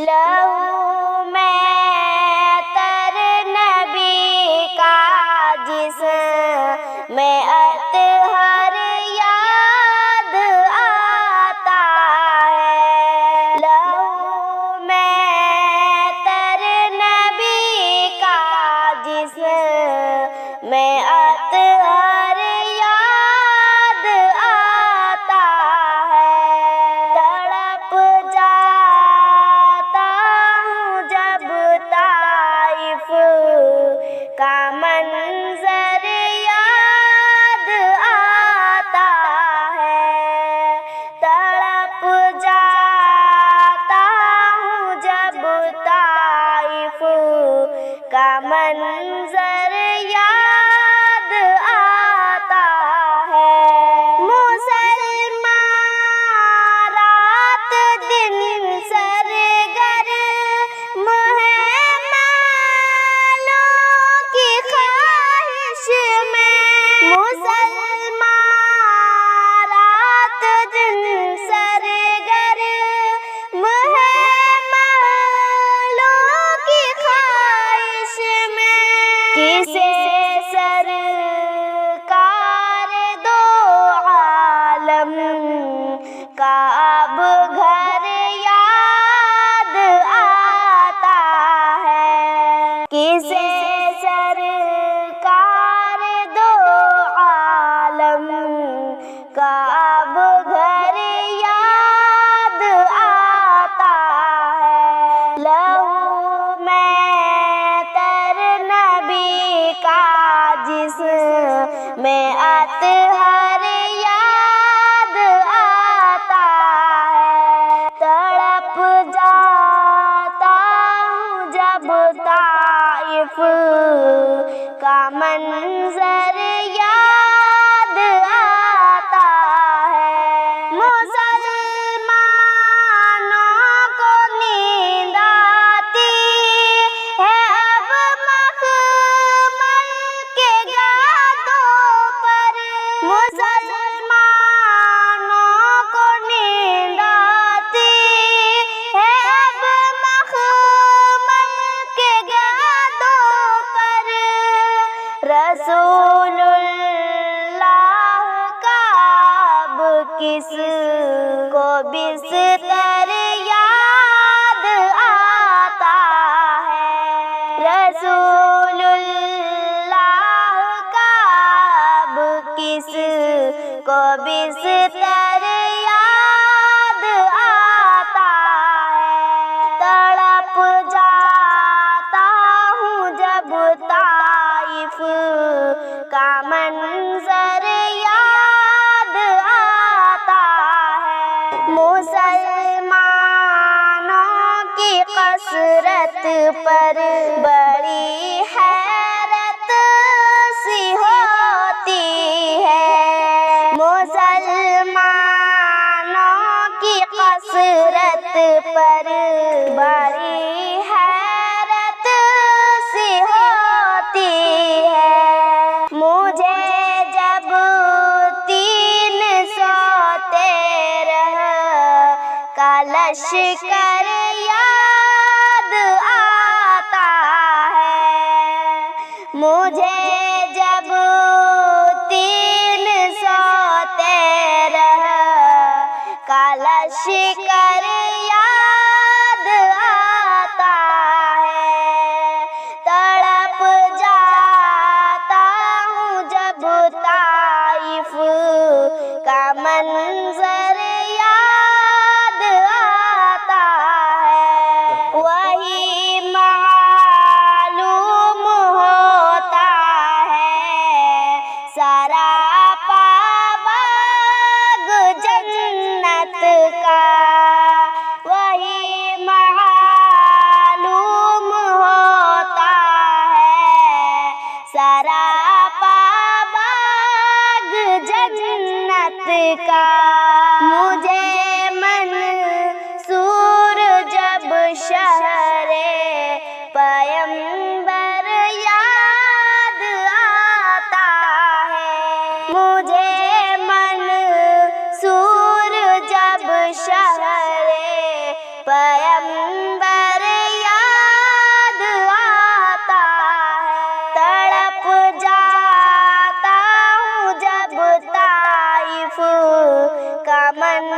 لہو میں تر نبی کا جسم میں اطہر یاد آتا ہے، لہو میں تر نبی کا جسم میں اطہر یاد آتا ہے، تڑپ جاتا ہوں جب طائف کا منظر یاد آتا ہے، تڑپ جاتا ہوں جب طائف کا منظر یاد آتا ہے، مسلمان رات دن سرگرم ہے مالوں کی خواہش میں، مسلمان رات دن سرگرم ہے مالوں کی خواہش میں، کسے سرکار دو عالم کا اب گھر یاد آتا ہے، کسے سرکار دو عالم کا اب گھر یاد آتا ہے، لہو میں تر نبی کا جسم میں اطہر یاد آتا ہے، تڑپ جاتا ہوں جب طائف کا منظر یاد آتا ہے، مسلمانوں کو نیند آتی ہے اب مخمل کے گاتوں پر، مسلمانوں کو نیند آتی ہے اب مخمل کے گاتوں پر، رسول اللہ کا اب کس کو بستر یاد آتا ہے، رسول اللہ کا اب کس کو بستر یاد آتا ہے، تڑپ جاتا ہوں جب طائف کا منظر یاد آتا ہے، مسلمانوں کی کثرت پر بڑی حیرت سی ہوتی ہے، مسلمانوں کی کثرت پر بڑی حیرت سی ہوتی ہے، مجھے جب 300 تیرہ کا لشکر یاد آتا ہے، مجھے جب 300 تیرہ کا لشکر یاد آتا ہے، تڑپ جاتا ہوں جب طائف کا منظر یاد آتا ہے، وہی معلوم ہوتا ہے سراپا باغ جنت کا، من